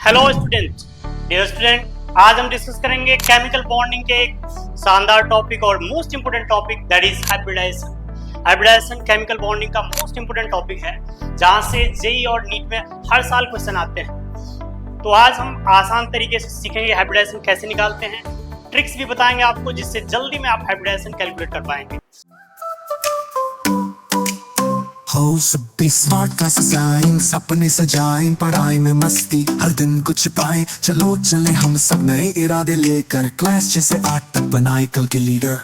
Hello student, dear student, आज हम discuss करेंगे केमिकल बॉन्डिंग के एक शानदार टॉपिक और most important topic that is hybridization. Hybridization chemical bonding का मोस्ट इंपोर्टेंट टॉपिक है जहां से जेई और नीट में हर साल क्वेश्चन आते हैं। तो आज हम आसान तरीके से सीखेंगे हाइब्रिडाइजेशन कैसे निकालते हैं, ट्रिक्स भी बताएंगे आपको जिससे जल्दी में आप हाइब्रिडाइजेशन कैलकुलेट कर पाएंगे। हो सभी स्मार्ट क्लासेस आएं, सपने सजाएं, पढ़ाई में मस्ती हर दिन कुछ पाएं। चलो चले हम सब नए इरादे लेकर, क्लास 6 से 8 तक बनाए कल के लीडर।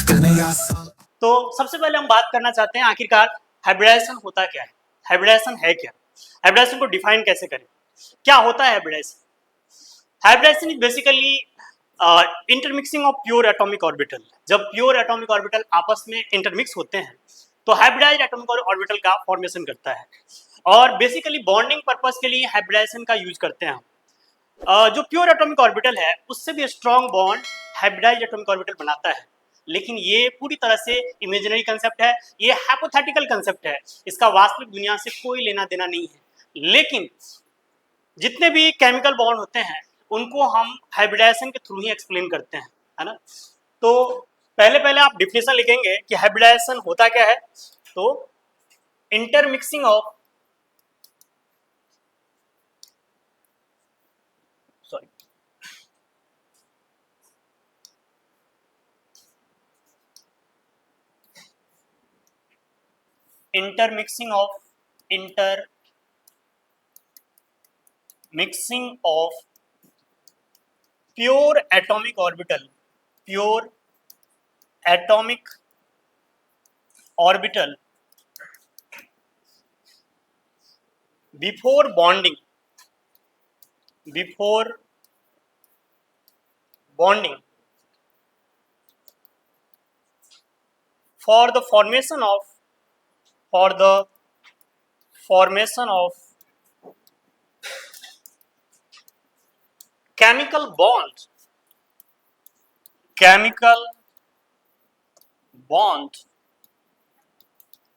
करने आसान। तो सबसे पहले हम बात करना चाहते हैं आखिरकार हाइब्रिडाइजेशन होता क्या है, हाइब्रिडाइजेशन है क्या, हाइब्रिडाइजेशन को डिफाइन कैसे करें, क्या होता है hybridization. Hybridization is basically intermixing of pure atomic orbital. जब प्योर एटॉमिक ऑर्बिटल आपस में इंटरमिक्स होते हैं तो हाइब्रिडाइज्ड एटॉमिक ऑर्बिटल का फॉर्मेशन करता है और बेसिकली बॉन्डिंग पर्पस के लिए हाइब्रिडाइजेशन का यूज करते हैं हम। जो प्योर एटॉमिक ऑर्बिटल है उससे भी strong bond hybridized atomic orbital बनाता है, लेकिन ये पूरी तरह से इमेजिनरी कंसेप्ट है, ये हाइपोथेटिकल कंसेप्ट है, इसका वास्तविक दुनिया से कोई लेना देना नहीं है। लेकिन जितने भी केमिकल बॉन्ड होते हैं उनको हम हाइब्रिडाइजेशन के थ्रू ही एक्सप्लेन करते हैं, है ना। तो पहले पहले आप डिफिनेशन लिखेंगे कि हाइब्रिडाइजेशन होता क्या है। तो intermixing of sorry intermixing of pure atomic orbital before bonding for the formation of chemical bond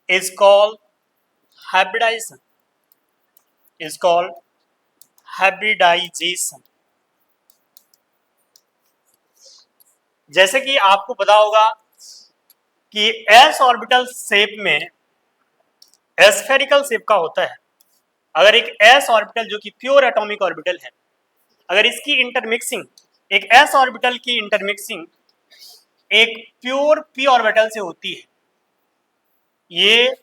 is called hybridization जैसे कि आपको पता होगा कि एस ऑर्बिटल शेप में एस्फेरिकल शेप का होता है। अगर एक एस ऑर्बिटल जो कि प्योर एटॉमिक ऑर्बिटल है, अगर इसकी इंटरमिक्सिंग, एक एस ऑर्बिटल की इंटरमिक्सिंग एक प्योर पी ऑर्बिटल से होती है, ये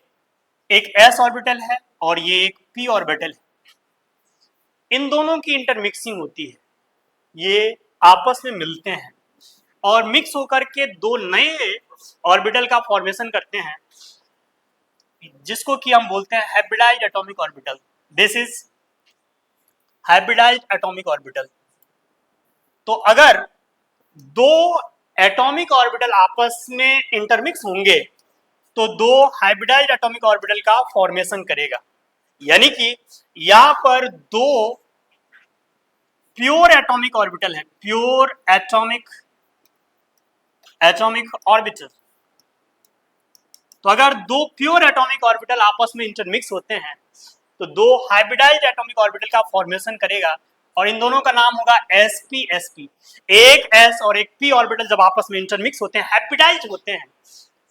एक एस ऑर्बिटल है और ये एक पी ऑर्बिटल है, इन दोनों की इंटरमिक्सिंग होती है, ये आपस में मिलते हैं और मिक्स होकर के दो नए ऑर्बिटल का फॉर्मेशन करते हैं जिसको कि हम बोलते हैं hybridized atomic orbital. This is hybridized atomic orbital. तो अगर दो एटॉमिक ऑर्बिटल आपस में इंटरमिक्स होंगे तो दो हाइब्रिडाइज्ड एटॉमिक ऑर्बिटल का फॉर्मेशन करेगा, यानी कि यहां पर दो प्योर एटॉमिक ऑर्बिटल है, प्योर एटॉमिक ऑर्बिटल। तो अगर दो प्योर एटॉमिक ऑर्बिटल आपस में इंटरमिक्स होते हैं तो दो हाइब्रिडाइज्ड एटॉमिक ऑर्बिटल का फॉर्मेशन करेगा और इन दोनों का नाम होगा sp। एक s और एक p ऑर्बिटल जब आपस में इंटरमिक्स होते हैं, हाइब्रिडाइज्ड होते हैं,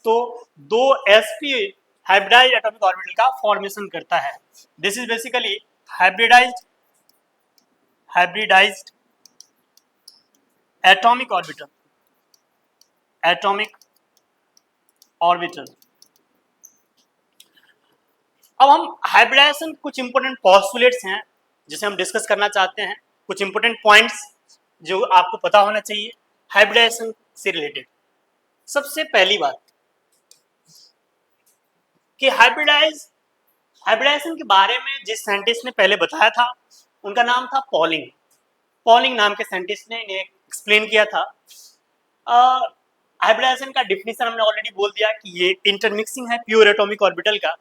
तो दो sp हाइब्रिडाइज्ड एटॉमिक ऑर्बिटल का फॉर्मेशन करता है। This is basically hybridized atomic orbital. अब हम हाइब्रिडाइजेशन कुछ इंपोर्टेंट पॉस्टुलेट्स हैं जिसे हम डिस्कस करना चाहते हैं, कुछ इंपोर्टेंट पॉइंट्स जो आपको पता होना चाहिए हाइब्रिडाइजेशन से रिलेटेड। सबसे पहली बात कि हाइब्रिडाइजेशन के बारे में जिस साइंटिस्ट ने पहले बताया था उनका नाम था पॉलिंग नाम के साइंटिस्ट ने इन्हें एक्सप्लेन किया था। हाइब्रिडाइजेशन का डिफिनेशन हमने ऑलरेडी बोल दिया कि ये इंटरमिक्सिंग है प्योर एटॉमिक ऑर्बिटल का,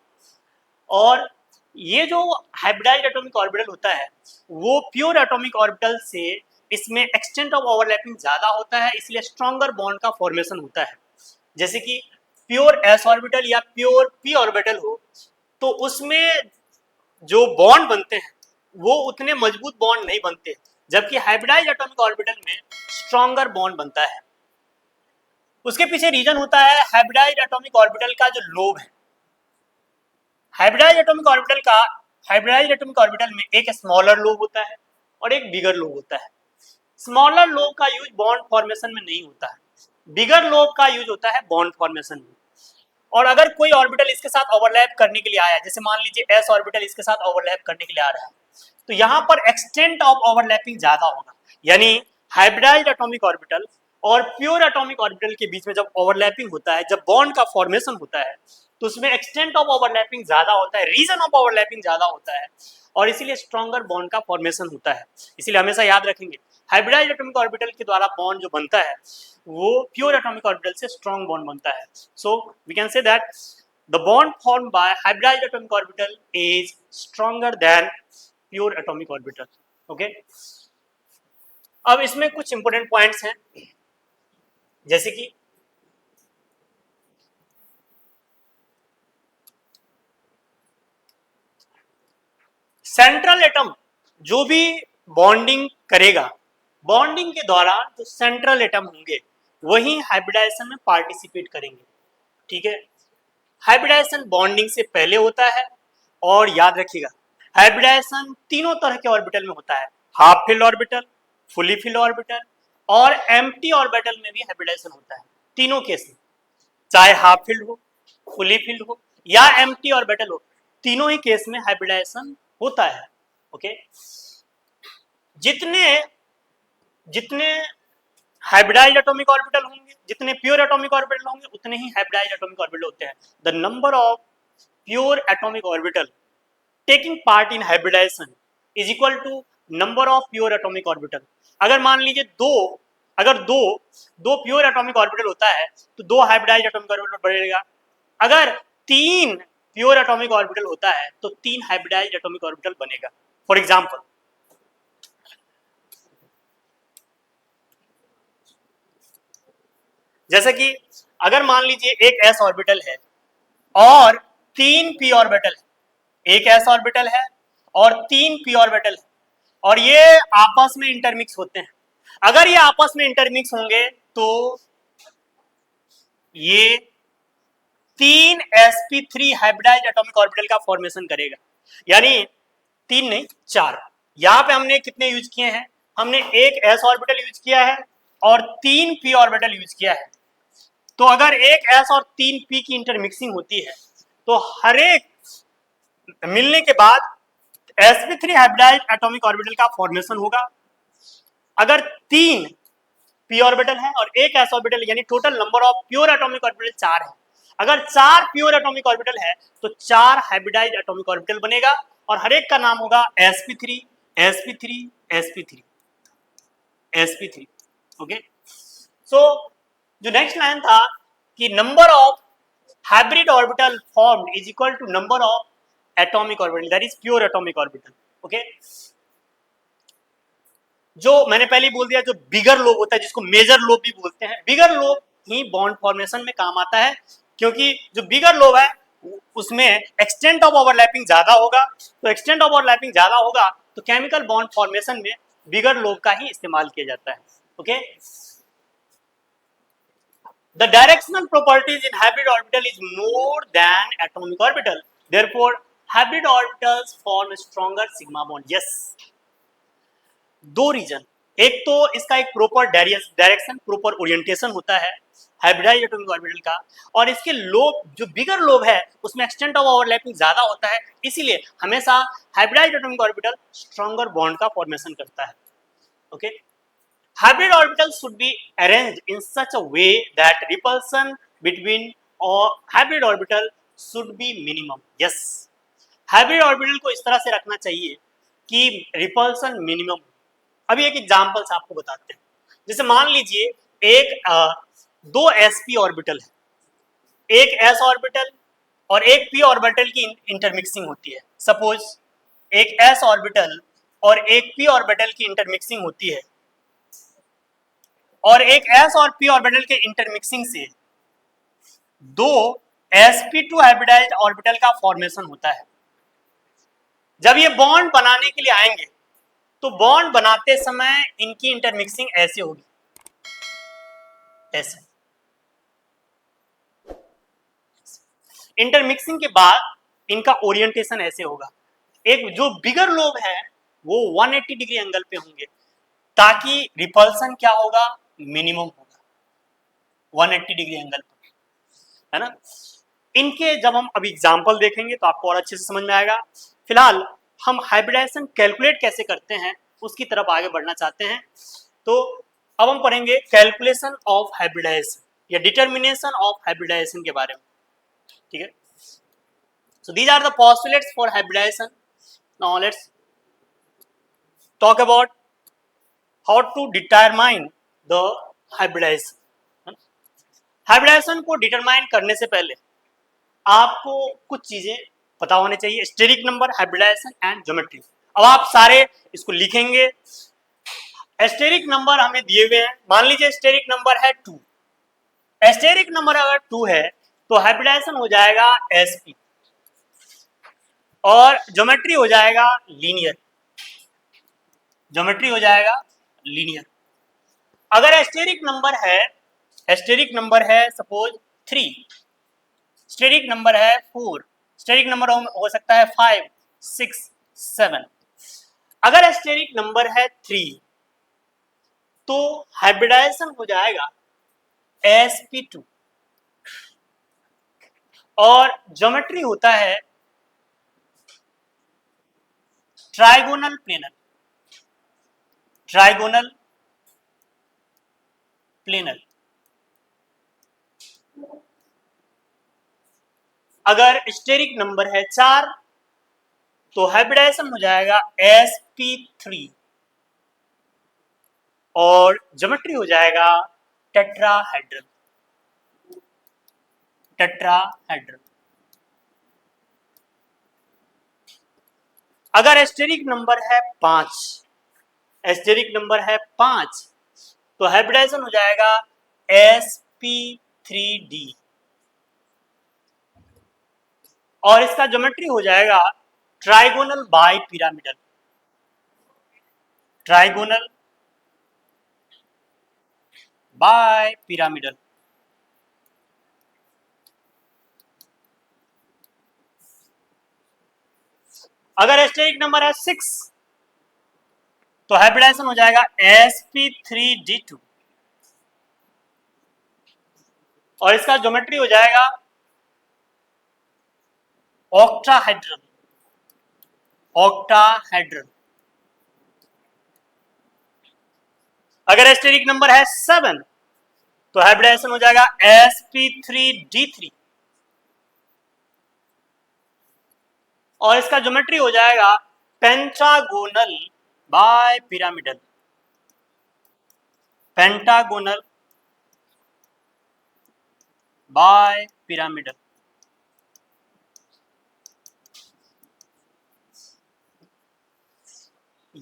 और ये जो हाइब्रिडाइज्ड एटॉमिक ऑर्बिटल होता है वो प्योर एटॉमिक ऑर्बिटल से इसमें एक्सटेंट ऑफ ओवरलैपिंग ज़्यादा होता है, इसलिए स्ट्रॉन्गर बॉन्ड का फॉर्मेशन होता है। जैसे कि प्योर एस ऑर्बिटल या प्योर पी ऑर्बिटल हो तो उसमें जो बॉन्ड बनते हैं वो उतने मजबूत बॉन्ड नहीं बनते, जबकि हाइब्रिडाइज्ड एटॉमिक ऑर्बिटल में स्ट्रॉन्गर बॉन्ड बनता है। उसके पीछे रीजन होता है हाइब्रिडाइज्ड एटॉमिक ऑर्बिटल का जो लोब है। हाइब्रिडाइज्ड एटॉमिक ऑर्बिटल में एक स्मॉलर लोब होता है और एक बिगर लोब होता है। स्मॉलर लोब का यूज बॉन्ड फॉर्मेशन में नहीं होता है, बिगर लोब का यूज होता है बॉन्ड फॉर्मेशन में। और अगर कोई ऑर्बिटल इसके साथ ओवरलैप करने के लिए आया, जैसे मान लीजिए एस ऑर्बिटल इसके साथ ओवरलैप करने के लिए आ रहा है, तो यहाँ पर एक्सटेंट ऑफ ओवरलैपिंग ज्यादा होगा। यानी हाइब्रिडाइज्ड एटॉमिक ऑर्बिटल और प्योर एटॉमिक ऑर्बिटल के बीच में जब ओवरलैपिंग होता है, जब बॉन्ड का फॉर्मेशन होता है, तो उसमें एक्सटेंट ऑफ ओवरलैपिंग ज्यादा होता है, रीजन ऑफ ओवरलैपिंग ज्यादा होता है, और इसीलिए स्ट्रॉन्गर बॉन्ड का फॉर्मेशन होता है। इसीलिए हमेशा याद रखेंगे हाइब्रिडाइज्ड एटॉमिक ऑर्बिटल के द्वारा बॉन्ड जो बनता है वो प्योर एटॉमिक ऑर्बिटल से स्ट्रॉन्ग बॉन्ड बनता है। So we can say that the bond formed by hybridized atomic orbital is stronger than pure atomic orbital. Okay, अब इसमें कुछ इंपॉर्टेंट पॉइंट्स हैं, जैसे कि सेंट्रल एटम जो भी बॉन्डिंग करेगा, बॉन्डिंग के दौरान जो सेंट्रल एटम होंगे वही हाइब्रिडाइजेशन में पार्टिसिपेट करेंगे। ठीक है, हाइब्रिडाइजेशन बॉन्डिंग से पहले होता है, और याद रखिएगा हाइब्रिडाइजेशन तीनों तरह के ऑर्बिटल में होता है, half filled orbital, fully filled orbital और एम्प्टी ऑर्बिटल में भी हाइब्रिडाइजेशन होता है। तीनों केस में, चाहे हाफ फील्ड हो, फुली फील्ड हो या एम्प्टी ऑर्बिटल हो, तीनों ही केस में हाइब्रिडाइजेशन होता है। ओके, जितने जितने हाइब्रिडाइज्ड एटॉमिक ऑर्बिटल होंगे, जितने प्योर एटॉमिक ऑर्बिटल होंगे, उतने ही हाइब्रिडाइज्ड एटॉमिक ऑर्बिटल होते हैं। The number of pure atomic orbital taking part in hybridization is equal to number of pure atomic orbital. अगर मान लीजिए दो प्योर एटॉमिक ऑर्बिटल होता है तो दो हाइब्रिडाइज्ड एटॉमिक ऑर्बिटल बढ़ेगा। अगर तीन प्योर एटॉमिक ऑर्बिटल होता है तो तीन हाइब्रिडाइज्ड एटॉमिक ऑर्बिटल बनेगा। फॉर एग्जांपल, जैसे कि अगर मान लीजिए एक एस ऑर्बिटल है और तीन पी ऑर्बिटल है, एक एस ऑर्बिटल है और तीन पी ऑर्बिटल है, और ये आपस में इंटरमिक्स होते हैं। अगर ये आपस में इंटरमिक्स होंगे तो ये तीन sp3 हाइब्रिडाइज्ड एटॉमिक ऑर्बिटल का फॉर्मेशन करेगा। यानी तीन नहीं, चार। यहां पे हमने कितने यूज किए हैं, हमने एक s ऑर्बिटल यूज किया है और तीन p ऑर्बिटल यूज किया है। तो अगर एक s और तीन p की इंटरमिक्सिंग होती है तो हर एक मिलने के बाद sp3 हाइब्रिडाइज्ड एटॉमिक ऑर्बिटल का फॉर्मेशन होगा। अगर तीन p ऑर्बिटल है और एक s ऑर्बिटल, यानी total number of pure atomic orbital चार है। अगर चार प्योर एटॉमिक ऑर्बिटल है तो चार हाइब्रिडाइज्ड एटॉमिक ऑर्बिटल बनेगा, और हर एक का नाम होगा sp3 sp3 sp3 sp3। Okay, सो जो नेक्स्ट लाइन था कि number of hybrid orbital formed is equal to number of atomic orbital, that is pure atomic orbital. Okay, जो मैंने पहले बोल दिया, जो बिगर लोब होता है जिसको मेजर लोब भी बोलते हैं, बिगर लोब ही बॉन्ड फॉर्मेशन में काम आता है, क्योंकि जो बिगर लोब है उसमें एक्सटेंट ऑफ ओवरलैपिंग ज्यादा होगा। तो एक्सटेंट ऑफ ओवरलैपिंग ज्यादा होगा तो केमिकल बॉन्ड फॉर्मेशन में बिगर लोब का ही इस्तेमाल किया जाता है। Okay, the directional properties in hybrid orbital is more than atomic orbital, therefore hybrid orbitals form stronger sigma bond. Yes, दो रीजन, एक तो इसका एक प्रॉपर डायरेक्शन, प्रॉपर ओरिएंटेशन होता है हाइब्रिडाइज्ड एटॉमिक ऑर्बिटल का, और इसके लोब जो बिगर लोब है उसमें एक्सटेंट ऑफ ओवरलैपिंग ज्यादा होता है, इसीलिए हमेशा hybridized atomic orbital stronger bond का फॉर्मेशन करता है। Okay, hybrid orbital should be arranged in such a way that repulsion between और hybrid orbital should be minimum. Yes, hybrid orbital को इस तरह से रखना चाहिए कि रिपल्सन मिनिमम। अभी एक एग्जांपल्स आपको बताते हैं, जैसे मान लीजिए एक दो sp ऑर्बिटल है, एक s ऑर्बिटल और एक p ऑर्बिटल की इंटरमिक्सिंग होती है। सपोज एक s ऑर्बिटल और एक p ऑर्बिटल की इंटरमिक्सिंग होती है, और एक s और p ऑर्बिटल के इंटरमिक्सिंग से दो sp2 हाइब्रिडाइज्ड ऑर्बिटल का फॉर्मेशन होता है। जब ये बॉन्ड बनाने के लिए आएंगे तो बॉन्ड बनाते समय इनकी इंटरमिक्सिंग ऐसे होगी, ऐसे। इंटरमिक्सिंग के बाद इनका ओरिएंटेशन ऐसे होगा। एक जो बिगर लोब है वो 180 डिग्री एंगल पे होंगे, ताकि रिपल्सन क्या होगा, मिनिमम होगा 180 डिग्री एंगल पर, है ना। इनके जब हम अभी एग्जांपल देखेंगे तो आपको और अच्छे से समझ में आएगा। फिलहाल हम हाइब्रिडाइजेशन कैलकुलेट कैसे करते हैं उसकी तरफ आगे बढ़ना चाहते हैं। तो अब हम पढ़ेंगे कैलकुलेशन ऑफ हाइब्रिडाइजेशन या डिटर्मिनेशन ऑफ हाइब्रिडाइजेशन के बारे में, ठीक है। So these are the postulates for hybridization. Now let's talk about how to determine the hybridization. Hybridization को डिटरमाइन करने से पहले आपको कुछ चीजें पता होनी चाहिए, steric number, hybridization and geometry. अब आप सारे इसको लिखेंगे। स्टेरिक नंबर हमें दिए हुए हैं, मान लीजिए स्टेरिक नंबर है 2। स्टेरिक नंबर अगर 2 है तो हाइब्रिडाइजेशन हो जाएगा sp और ज्योमेट्री हो जाएगा लीनियर, ज्योमेट्री हो जाएगा लीनियर। अगर स्टेरिक नंबर है सपोज 3, स्टेरिक नंबर है 4, स्टेरिक नंबर हो सकता है 5, 6, 7। अगर स्टेरिक नंबर है 3 तो हाइब्रिडाइजेशन हो जाएगा sp2 और ज्योमेट्री होता है ट्राइगोनल प्लेनर, ट्राइगोनल प्लेनर। अगर स्टेरिक नंबर है 4 तो हाइब्रिडाइजेशन हो जाएगा sp3 और ज्योमेट्री हो जाएगा टेट्राहेड्रल, टेट्राहेड्रल। अगर स्टेरिक नंबर है 5, स्टेरिक नंबर है 5 तो हाइब्रिडाइजेशन हो जाएगा sp3d और इसका ज्योमेट्री हो जाएगा trigonal bipyramidal, trigonal bipyramidal. अगर स्टेरिक नंबर है 6 तो हाइब्रिडाइजेशन हो जाएगा sp3d2 और इसका ज्योमेट्री हो जाएगा ऑक्टाहेड्रल, ऑक्टाहेड्रल। अगर स्टेरिक नंबर है 7 तो हाइब्रिडाइजेशन हो जाएगा sp3d3 और इसका ज्योमेट्री हो जाएगा pentagonal bipyramidal, pentagonal bipyramidal.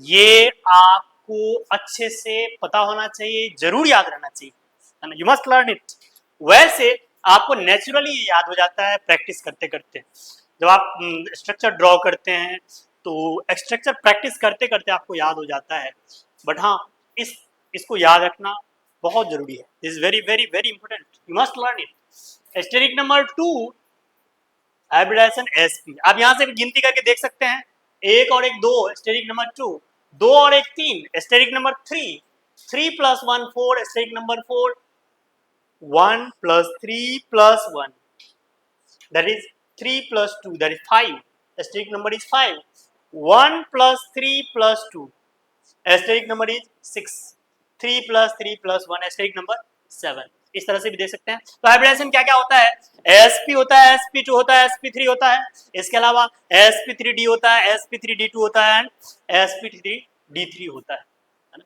ये आपको अच्छे से पता होना चाहिए, जरूर याद रहना चाहिए, यू मस्ट लर्न इट। वैसे आपको नेचुरली याद हो जाता है प्रैक्टिस करते करते। जब आप स्ट्रक्चर ड्रॉ करते हैं तो स्ट्रक्चर प्रैक्टिस करते करते आपको याद हो जाता है। बट हाँ, इसको याद रखना बहुत जरूरी है, is very very very important, you must learn it. Steric number 2 hybridization sp। आप यहां से गिनती करके देख सकते हैं, 1 और 1 2 स्टेरिक नंबर 2, 2 और 1 3 steric number 3, 3 + 1 4 steric number 4, 1 + 3 + 1 that is 3 + 2 that is 5, asterisk number is 5, 1 + 3 + 2 asterisk number is 6, 3 + 3 + 1 asterisk number 7। इस तरह से भी दे सकते हैं। तो हाइब्रिडाइजेशन क्या क्या होता है, sp होता है, sp2 होता है, sp3 होता है, इसके अलावा sp3d होता है, sp3d2 होता है एंड sp3d3 होता है ना।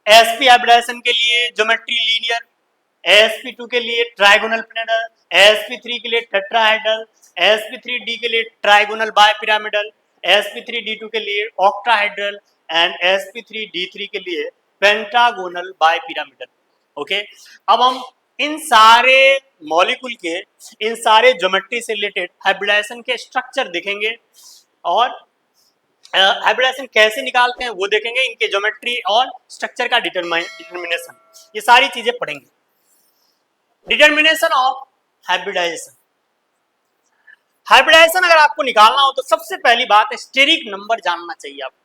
sp हाइब्रिडाइजेशन के लिए ज्योमेट्री लीनियर, sp2 के लिए ट्राइगोनल प्लेनर, sp3 के लिए टेट्राहेड्रल, sp3d के लिए ट्राइगोनल बाय पिरामिडल, sp3d2 के लिए ऑक्टाहेड्रल एंड sp3d3 के लिए पेंटागोनल बाय पिरामिडल। ओके, अब हम इन सारे मॉलिक्यूल के इन सारे ज्योमेट्री से रिलेटेड हाइब्रिडाइजेशन के स्ट्रक्चर देखेंगे और हाइब्रिडाइजेशन कैसे निकालते हैं वो देखेंगे, इनके ज्योमेट्री और स्ट्रक्चर का डिटर्मिनेशन, ये सारी चीजें पढ़ेंगे। Determination of hybridisation. हाइब्रिडाइजेशन अगर आपको निकालना हो तो सबसे पहली बात स्टेरिक नंबर जानना चाहिए आपको।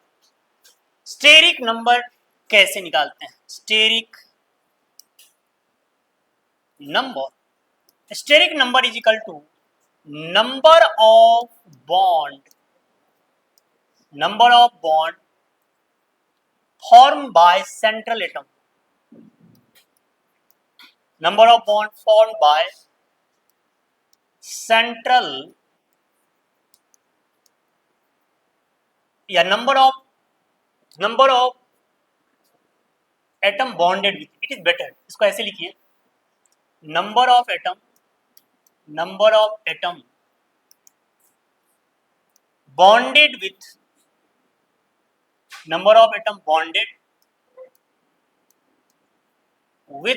स्टेरिक नंबर कैसे निकालते हैं? Steric number is equal to number of bond formed by central atom, number of bond formed by central या number of atom bonded with, it is better, इसको ऐसे लिखिए, number of atom bonded with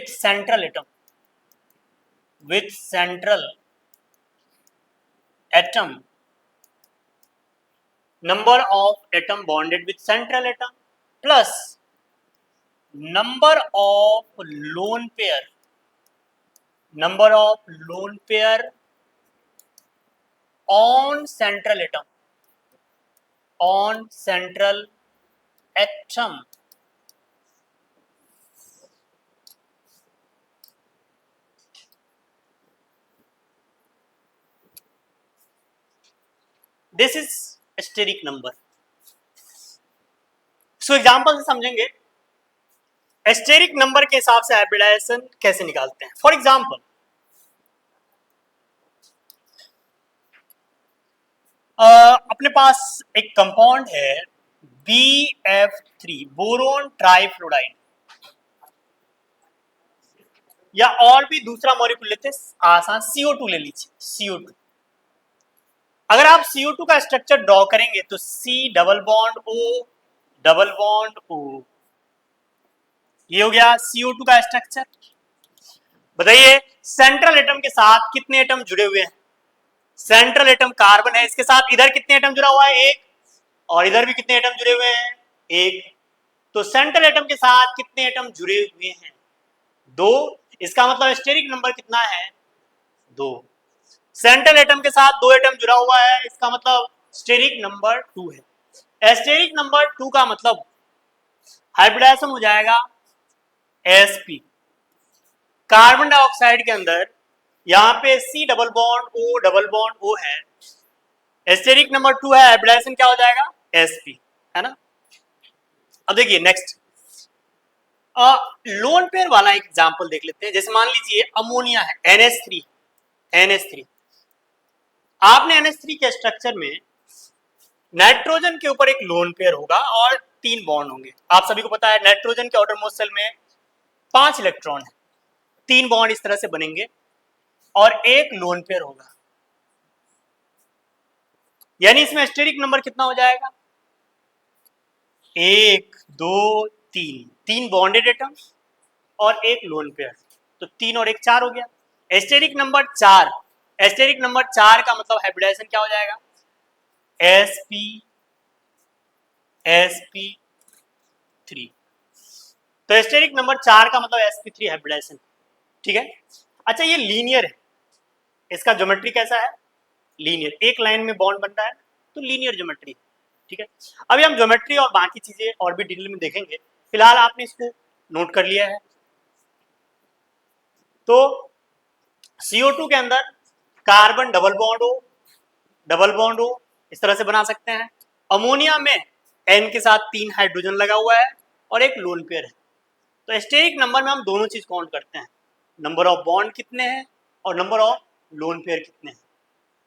central atom number of atom bonded with central atom plus number of lone pair on central atom this is steric number. So example से समझेंगे steric number के हिसाब से hybridisation कैसे निकालते हैं। For example अपने पास एक कंपाउंड है BF3 बोरोन ट्राइफ्लोराइड, या और भी दूसरा मॉलिक्यूल लेते आसान CO2 ले लीजिए, CO2। अगर आप CO2 का स्ट्रक्चर ड्रॉ करेंगे तो C डबल बॉन्ड O, ये हो गया CO2 का स्ट्रक्चर। बताइए सेंट्रल एटम के साथ कितने एटम जुड़े हुए हैं? सेंट्रल एटम कार्बन है, इसके साथ इधर कितने एटम जुड़ा हुआ है? एक, और इधर भी कितने एटम जुड़े हुए हैं? एक। तो सेंट्रल एटम के साथ कितने एटम जुड़े हुए हैं? दो। इसका मतलब स्टेरिक नंबर कितना है? 2। सेंट्रल एटम के साथ 2 एटम जुड़ा हुआ है, इसका मतलब स्टेरिक नंबर 2 है। स्टेरिक नंबर 2 का मतलब हाइब्रिडाइजेशन हो जाएगा sp। कार्बन डाइऑक्साइड के अंदर यहाँ पे C डबल बॉन्ड O है, स्टेरिक नंबर 2 है, हाइब्रिडाइजेशन क्या हो जाएगा? sp, है ना। अब देखिए नेक्स्ट लोन पेयर वाला एक एग्जांपल देख लेते हैं। जैसे मान लीजिए अमोनिया है, NH3। आपने NH3 के स्ट्रक्चर में नाइट्रोजन के ऊपर एक लोन पेयर होगा और 3 बॉन्ड होंगे। आप सभी को पता है नाइट्रोजन के आउटरमोस्ट शेल में 5 इलेक्ट्रॉन है, 3 बॉन्ड इस तरह से बनेंगे और एक लोन पेयर होगा, यानी इसमें स्टेरिक नंबर कितना हो जाएगा? 1 2 3 बॉन्डेड एटम और एक लोन पेयर, तो 3 और 1 4 हो गया। स्टेरिक नंबर 4 का मतलब हाइब्रिडाइजेशन क्या हो जाएगा? sp3। तो स्टेरिक नंबर 4 का मतलब sp3 हाइब्रिडाइजेशन, ठीक है। अच्छा ये लीनियर है, इसका ज्योमेट्री कैसा है? लीनियर, एक लाइन में बॉन्ड बनता है तो लीनियर ज्योमेट्री, ठीक है। अभी हम ज्योमेट्री और बाकी चीजें और भी डिटेल में देखेंगे, फिलहाल आपने इसको नोट कर लिया है। तो CO2 के अंदर कार्बन डबल बॉन्ड O इस तरह से बना सकते हैं। अमोनिया में N के साथ 3 हाइड्रोजन लगा हुआ है और एक लोन पेयर है। तो स्टेरिक नंबर में हम दोनों चीज काउंट करते हैं, नंबर ऑफ बॉन्ड कितने हैं और नंबर ऑफ लोन पेयर कितने हैं।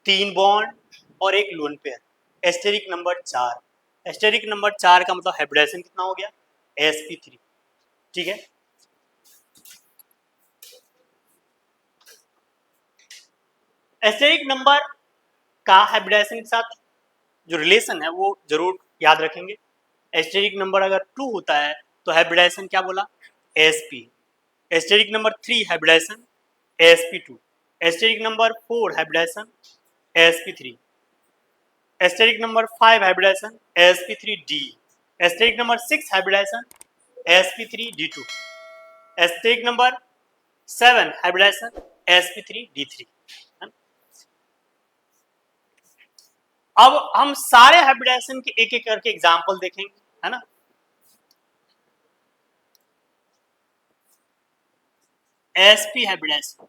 3 बॉन्ड और एक lone pair, steric number 4। Steric number 4 का मतलब हाइब्रिडाइजेशन कितना हो गया? sp3, ठीक है। स्टेरिक नंबर का हाइब्रिडाइजेशन के साथ जो रिलेशन है वो जरूर याद रखेंगे। स्टेरिक नंबर अगर 2 होता है तो हाइब्रिडाइजेशन क्या बोला? sp। Steric number 3 hybridization sp2। Steric number 4 hybridization sp3, steric number 5 hybridization sp3d, steric number 6 hybridization sp3d2, steric number 7 hybridization sp3d3। अब हम सारे हाइब्रिडाइजेशन के एक एक करके एग्जांपल देखेंगे, है ना। sp हाइब्रिडाइजेशन,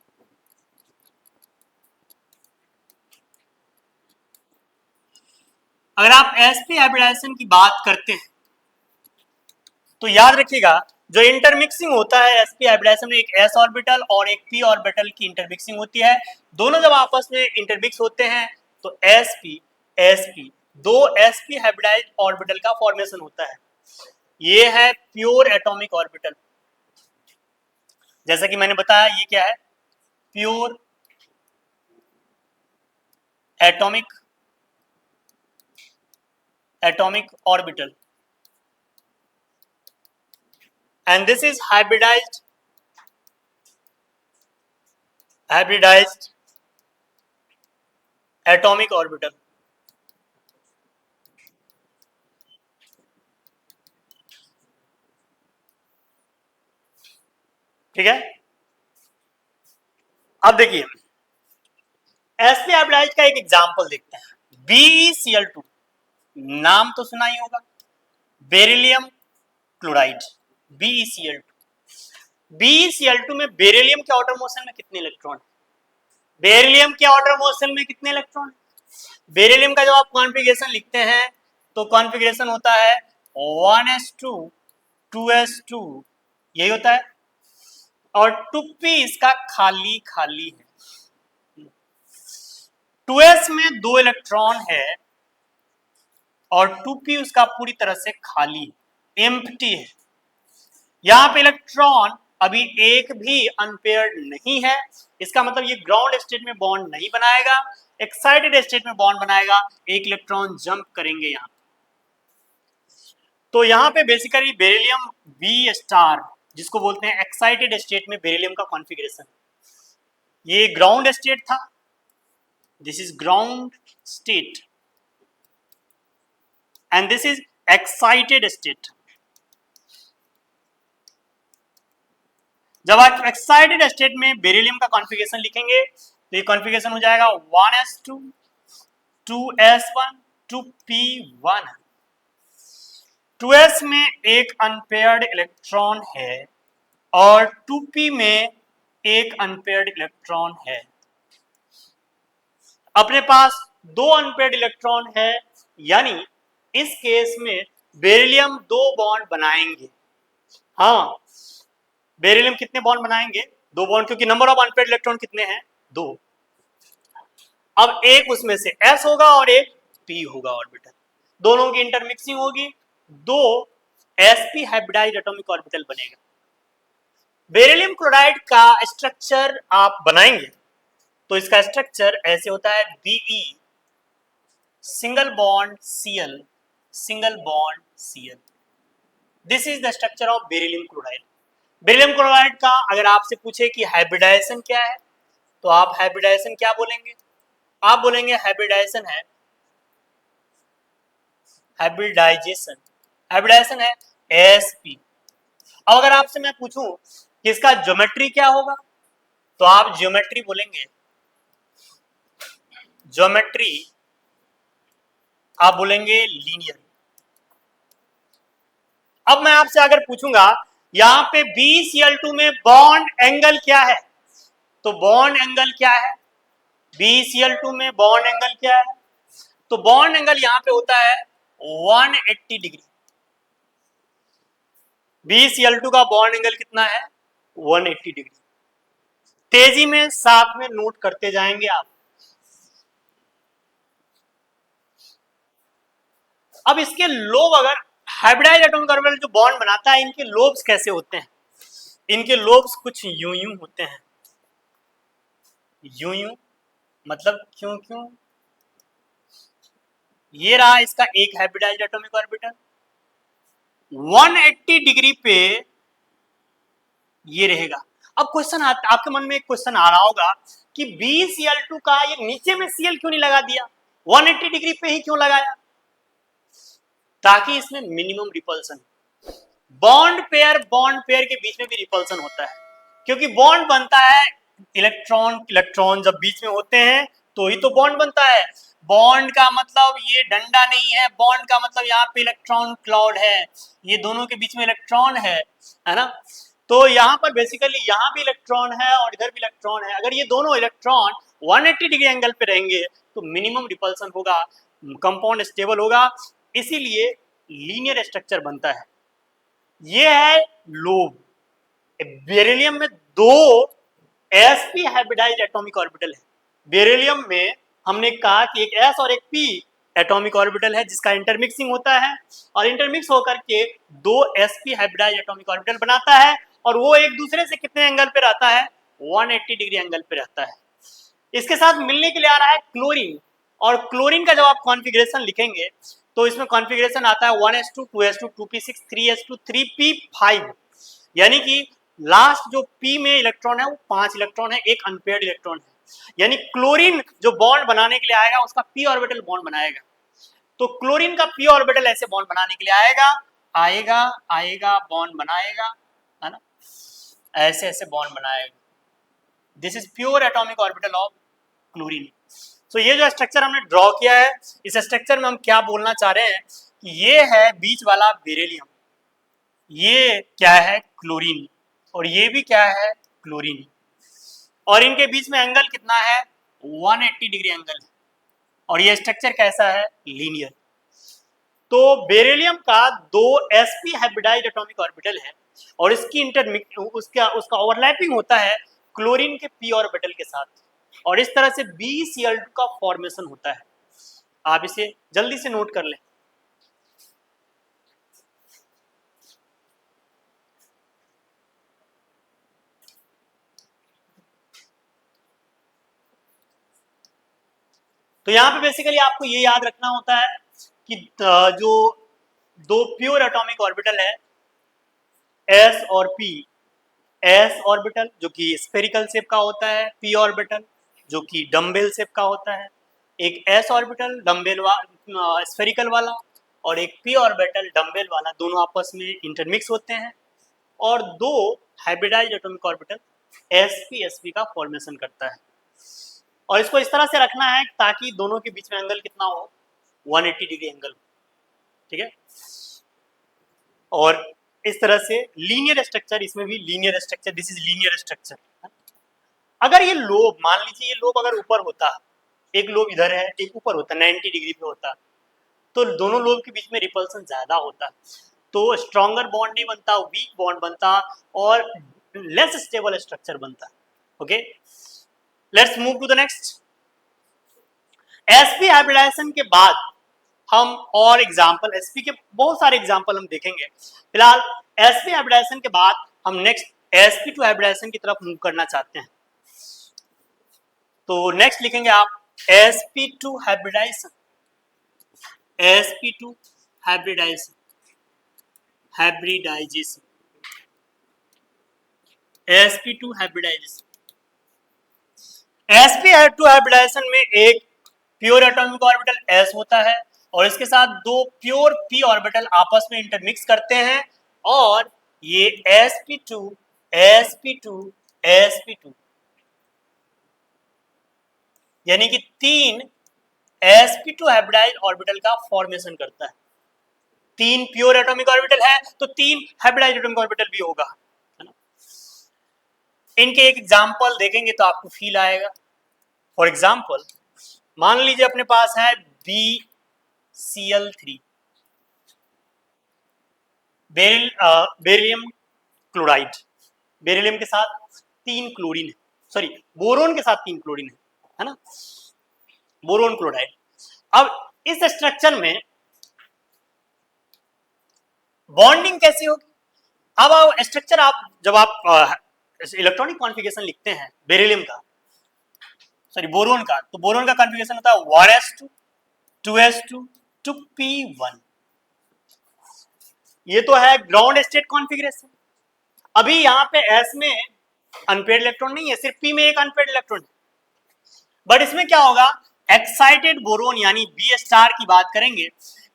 अगर आप sp हाइब्रिडाइजेशन की बात करते हैं तो याद रखिएगा जो इंटरमिक्सिंग होता है sp हाइब्रिडाइजेशन में, एक s ऑर्बिटल और एक p ऑर्बिटल की इंटरमिक्सिंग होती है। दोनों जब आपस में इंटरमिक्स होते हैं तो sp दो sp हाइब्रिडाइज्ड ऑर्बिटल का फॉर्मेशन होता है। ये है प्योर एटॉमिक ऑर्बिटल। जैसा कि मैंने बताया ये क्या है, pure atomic orbital, and this is hybridized atomic orbital। ठीक है। अब देखिए sp हाइब्रिडाइज्ड का एक एग्जांपल देखते हैं। BeCl2 नाम तो सुना ही होगा, बेरिलियम क्लोराइड, BeCl2 में बेरिलियम के आउटर मोशन में कितने इलेक्ट्रॉन है? बेरिलियम के आउटर मोशन में कितने इलेक्ट्रॉन? बेरिलियम का जब आप कॉन्फ़िगरेशन लिखते हैं तो कॉन्फ़िगरेशन होता है 1s2 2s2, यही होता है, और 2p इसका खाली खाली है। 2s में 2 इलेक्ट्रॉन है और 2p उसका पूरी तरह से खाली एम्प्टी है। यहां पे इलेक्ट्रॉन अभी एक भी अनपेयर्ड नहीं है, इसका मतलब ये ग्राउंड स्टेट में बॉन्ड नहीं बनाएगा, एक्साइटेड स्टेट में बॉन्ड बनाएगा, एक इलेक्ट्रॉन जंप करेंगे यहां। तो यहां पे बेसिकली बेरिलियम बी स्टार जिसको बोलते हैं एक्साइटेड स्टेट में बेरिलियम का कॉन्फ़िगरेशन, ये ग्राउंड स्टेट था, this is ground state and this is excited state. जब आप एक्साइटेड स्टेट में बेरिलियम का कॉन्फ़िगरेशन लिखेंगे तो ये कॉन्फ़िगरेशन हो जाएगा 1s2 2s1 2p1। 2s में एक अनपेयर्ड इलेक्ट्रॉन है और 2p में एक अनपेयर्ड इलेक्ट्रॉन है। अपने पास 2 अनपेयर्ड इलेक्ट्रॉन है, यानी इस केस में बेरिलियम 2 बॉन्ड बनाएंगे। हाँ, बेरिलियम कितने बॉन्ड बनाएंगे? 2 बॉन्ड, क्योंकि नंबर ऑफ अनपेयर्ड इलेक्ट्रॉन कितने हैं? 2। अब एक उसमें से s होगा और एक p होगा ऑर्बिटल, दोनों की इंटरमिक्सिंग होगी, 2 sp हाइब्रिडाइज्ड एटॉमिक ऑर्बिटल बनेगा। बेरिलियम क्लोराइड का स्ट्रक्चर आप बनाएंगे तो इसका स्ट्रक्चर ऐसे होता है, Be single bond Cl single bond Cl। This is the structure of beryllium chloride. Beryllium chloride का अगर आपसे पूछे कि हाइब्रिडाइजेशन क्या है तो आप हाइब्रिडाइजेशन क्या बोलेंगे? आप बोलेंगे हाइब्रिडाइजेशन है sp। अब अगर आपसे मैं पूछूं कि इसका ज्योमेट्री क्या होगा तो आप ज्योमेट्री बोलेंगे, आप बोलेंगे लीनियर। अब मैं आपसे अगर पूछूंगा यहां पे BeCl2 में बॉन्ड एंगल क्या है तो बॉन्ड एंगल क्या है? BeCl2 में बॉन्ड एंगल क्या है? तो बॉन्ड एंगल यहां पे होता है 180 डिग्री। BeCl2 का बॉन्ड एंगल कितना है? 180 डिग्री। तेजी में साथ में नोट करते जाएंगे आप। अब इसके लोब, अगर हाइब्रिडाइज्ड एटॉमिक ऑर्बिटल जो बॉन्ड बनाता है, इनके लोब्स कैसे होते हैं? इनके लोब्स कुछ यूं यूं होते हैं। यूं यूं मतलब क्यों क्यों? ये रहा इसका एक हाइब्रिडाइज्ड एटॉमिक ऑर्बिटल, 180 डिग्री पे ये रहेगा। अब क्वेश्चन आपके मन में एक क्वेश्चन आ रहा होगा कि BCl2 का ये नीचे में Cl क्यों नहीं लगा दिया, 180 डिग्री पे ही क्यों लगाया, ताकि इसमें मिनिमम रिपल्सन। बॉन्ड पेयर के बीच में भी रिपल्सन होता है, क्योंकि बॉन्ड बनता है इलेक्ट्रॉन जब बीच में होते हैं तो ही तो बॉन्ड बनता है। बॉन्ड का मतलब ये डंडा नहीं है, बॉन्ड का मतलब यहाँ पे इलेक्ट्रॉन क्लाउड है, ये दोनों के बीच में इलेक्ट्रॉन है ना। तो यहाँ पर बेसिकली यहाँ भी इलेक्ट्रॉन है और इधर भी इलेक्ट्रॉन है। अगर ये दोनों इलेक्ट्रॉन 180 डिग्री एंगल पे रहेंगे तो मिनिमम रिपल्सन होगा, कंपाउंड स्टेबल होगा, इसीलिए लीनियर स्ट्रक्चर बनता है। ये है लोब। बेरिलियम में दो sp हाइब्रिडाइज्ड एटॉमिक ऑर्बिटल है। बेरिलियम में हमने कहा कि एक s और एक p एटॉमिक ऑर्बिटल है जिसका इंटरमिक्सिंग होता है, और इंटरमिक्स होकर के दो sp हाइब्रिडाइज्ड एटॉमिक ऑर्बिटल बनाता है, और वो एक दूसरे से कितने एंगल पे रहता है, 180 डिग्री एंगल पे रहता है। इसके साथ मिलने के लिए आ रहा है क्लोरीन, और क्लोरीन का जब आप कॉन्फ़िगरेशन लिखेंगे तो इसमें कॉन्फ़िगरेशन आता है 1s2 2s2 2p6 3s2 3p5, यानी कि लास्ट जो p में इलेक्ट्रॉन है वो 5 इलेक्ट्रॉन है, एक अनपेयर्ड इलेक्ट्रॉन है। यानी क्लोरीन जो बॉन्ड बनाने के लिए आएगा उसका p ऑर्बिटल बॉन्ड बनाएगा। तो क्लोरीन का p ऑर्बिटल ऐसे बॉन्ड बनाने के लिए आएगा बॉन्ड बनाएगा, है ना, ऐसे ऐसे बॉन्ड बनाएगा। This is pure atomic orbital of chlorine. तो ये जो स्ट्रक्चर हमने ड्रॉ किया है, इस स्ट्रक्चर में हम क्या बोलना चाह रहे हैं कि ये है बीच वाला बेरिलियम, ये क्या है क्लोरीन, और ये भी क्या है क्लोरीन, और इनके बीच में एंगल कितना है 180 डिग्री एंगल है, और ये स्ट्रक्चर कैसा है लीनियर। तो बेरिलियम का दो sp हाइब्रिडाइज्ड एटॉमिक ऑर्बिटल है और इसकी उसका ओवरलैपिंग होता है क्लोरीन के p ऑर्बिटल के साथ, और इस तरह से BCl2 का फॉर्मेशन होता है। आप इसे जल्दी से नोट कर लें। तो यहां पे बेसिकली आपको ये याद रखना होता है कि जो दो प्योर एटॉमिक ऑर्बिटल है s और p, s ऑर्बिटल जो कि स्फेरिकल शेप का होता है, p ऑर्बिटल जो कि डम्बेल शेप का होता है, एक s ऑर्बिटल डम्बेल स्फेरिकल वाला और एक p ऑर्बिटल डम्बेल वाला, दोनों आपस में इंटरमिक्स होते हैं, और दो हाइब्रिडाइज्ड एटॉमिक ऑर्बिटल sp का फॉर्मेशन करता है। और इसको इस तरह से रखना है ताकि दोनों के बीच में एंगल कितना हो, 180 डिग्री एंगल हो, ठीक है। और इस तरह से लीनियर स्ट्रक्चर, इसमें भी linear structure, this is linear structure. अगर ये लोब, मान लीजिए ये लोब अगर ऊपर होता, एक लोब इधर है एक ऊपर होता 90 डिग्री पे होता, तो दोनों लोब के बीच में रिपल्सन ज्यादा होता, तो स्ट्रॉन्गर बॉन्ड नहीं बनता, वीक बॉन्ड बनता और लेस स्टेबल स्ट्रक्चर बनता। Okay, let's move to the next. sp hybridization के बाद हम और एग्जांपल, sp के बहुत सारे एग्जांपल हम देखेंगे। फिलहाल sp हाइब्रिडाइजेशन के बाद हम नेक्स्ट sp2 हाइब्रिडाइजेशन की तरफ मूव करना चाहते हैं। तो नेक्स्ट लिखेंगे आप sp2 hybridization, sp2 hybridization, hybridization, sp2 hybridization. sp2 hybridization में एक प्योर एटॉमिक ऑर्बिटल s होता है और इसके साथ दो प्योर p ऑर्बिटल आपस में इंटरमिक्स करते हैं, और ये sp2 sp2 sp2 यानी कि तीन sp2 हाइब्रिडाइज्ड ऑर्बिटल का फॉर्मेशन करता है। तीन प्योर एटॉमिक ऑर्बिटल है तो तीन हाइब्रिडाइज्ड एटॉमिक ऑर्बिटल भी होगा, है ना। इनके एक एग्जांपल देखेंगे तो आपको फील आएगा। फॉर एग्जांपल मान लीजिए अपने पास है BCl3, बेरिलियम क्लोराइड, बेरिलियम के साथ तीन क्लोरीन है, सॉरी बोरोन के साथ तीन क्लोरीन है ना, बोरोन क्लोराइड। अब इस स्ट्रक्चर में बॉन्डिंग कैसी होगी? अब स्ट्रक्चर जब आप इलेक्ट्रॉनिक कॉन्फ़िगरेशन लिखते हैं बेरिलियम का, सॉरी बोरोन का, तो बोरोन का कॉन्फ़िगरेशन होता है 1s2 2s2 2p1। ये तो है ग्राउंड स्टेट कॉन्फ़िगरेशन। अभी यहाँ पे S में अनपेड इलेक्ट्रॉन नहीं है, सिर्फ पी में एक अनपेड इलेक्ट्रॉन है। बट इसमें क्या होगा, एक्साइटेड बोरोन यानी बी स्टार की बात करेंगे,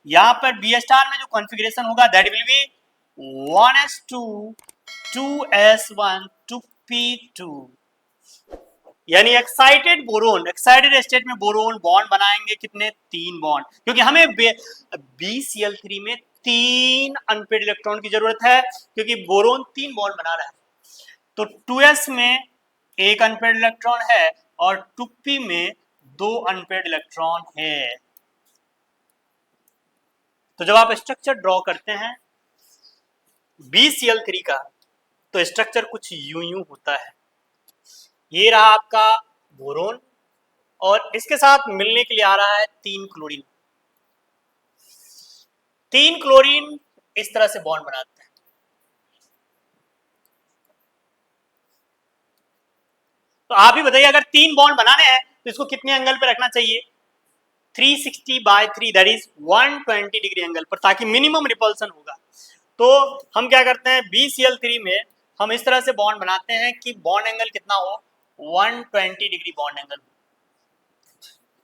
यहां पर बी स्टार में जो कॉन्फ़िगरेशन होगा that will be 1s2 2s1 2p2, यानी एक्साइटेड बोरोन, एक्साइटेड स्टेट में बोरोन बॉन्ड बनाएंगे कितने, 3 बॉन्ड, क्योंकि हमें BCl3 में 3 अनपेड इलेक्ट्रॉन की जरूरत है, क्योंकि बोरोन 3 बॉन्ड बना रहा है। तो 2s में एक अनपेड इलेक्ट्रॉन है और 2p में 2 अनपेड इलेक्ट्रॉन है। तो जब आप स्ट्रक्चर ड्रॉ करते हैं BCl3 का, तो स्ट्रक्चर कुछ यूं होता है। ये रहा आपका बोरोन और इसके साथ मिलने के लिए आ रहा है 3 क्लोरीन। 3 क्लोरीन इस तरह से बॉन्ड बनाते हैं। तो आप ही बताइए, अगर 3 बॉन्ड बनाने हैं तो इसको कितने एंगल पे रखना चाहिए, 360/3 दैट इज 120 डिग्री एंगल पर, ताकि मिनिमम रिपल्सन होगा। तो हम क्या करते हैं, BCl3 में हम इस तरह से बॉन्ड बनाते हैं कि बॉन्ड एंगल कितना हो, 120 डिग्री बॉन्ड एंगल।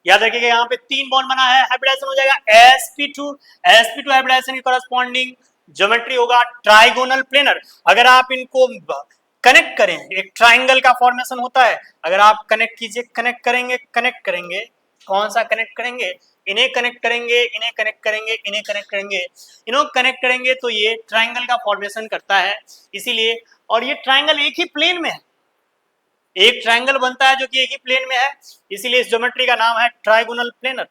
याद रखिएगा यहाँ पे 3 बॉन्ड बना है, हाइब्रिडाइजेशन हो जाएगा sp2 हाइब्रिडाइजेशन की कॉरेस्पॉन्डिंग ज्योमेट्री होगा ट्राइगोनल प्लेनर। अगर आप इनको कनेक्ट करें, एक ट्राइंगल का फॉर्मेशन होता है, अगर आप कनेक्ट कीजिए, कनेक्ट करेंगे, कौन सा कनेक्ट करेंगे, इन्हें कनेक्ट करेंगे, इन्हें कनेक्ट करेंगे, इन्हें कनेक्ट करेंगे, इन्हों कनेक्ट करेंगे, तो ये ट्राइंगल का फॉर्मेशन करता है। इसीलिए, और ये ट्राइंगल एक ही प्लेन में है, एक ट्राइंगल बनता है जो कि एक ही प्लेन में है, इसीलिए इस ज्योमेट्री का नाम है ट्राइगोनल प्लेनर।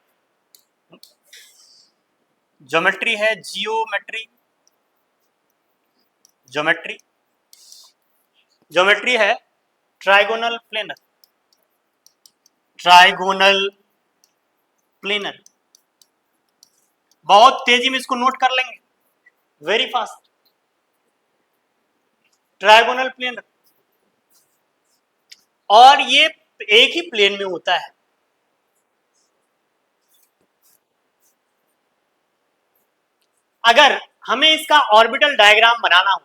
ज्योमेट्री है जियोमेट्री, ज्योमेट्री ज्योमेट्री है ट्राइगोनल प्लेनर, ट्राइगोनल प्लेनर। बहुत तेजी में इसको नोट कर लेंगे, वेरी फास्ट, ट्राइगोनल प्लेनर। और ये एक ही प्लेन में होता है। अगर हमें इसका ऑर्बिटल डायग्राम बनाना हो,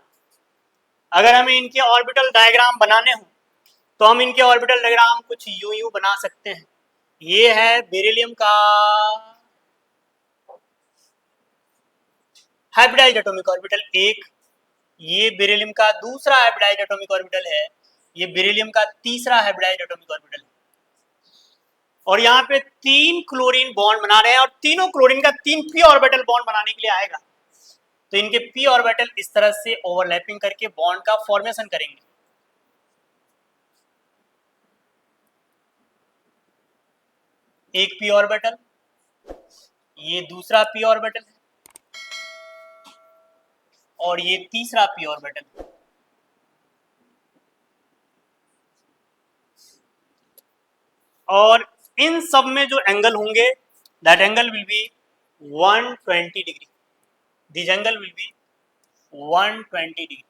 अगर हमें इनके ऑर्बिटल डायग्राम बनाने हो, तो हम इनके ऑर्बिटल डायग्राम कुछ यूं बना सकते हैं। ये है बेरिलियम का हाइब्रिडाइज्ड एटॉमिक ऑर्बिटल 1, ये बेरिलियम का दूसरा हाइब्रिडाइज्ड एटॉमिक ऑर्बिटल है, ये बेरिलियम का तीसरा हाइब्रिडाइज्ड एटॉमिक ऑर्बिटल है। और यहाँ पे 3 क्लोरीन बॉन्ड बना रहे हैं और तीनों क्लोरीन का 3 p ऑर्बिटल बॉन्ड बनाने के लिए आएगा। तो इनके p ऑर्बिटल इस तरह से ओवरलैपिंग करके बॉन्ड का फॉर्मेशन करेंगे। एक p ऑर्बिटल, ये दूसरा p ऑर्बिटल है और ये तीसरा p ऑर्बिटल। और इन सब में जो एंगल होंगे that angle will be 120 degree, this angle will be 120 degree.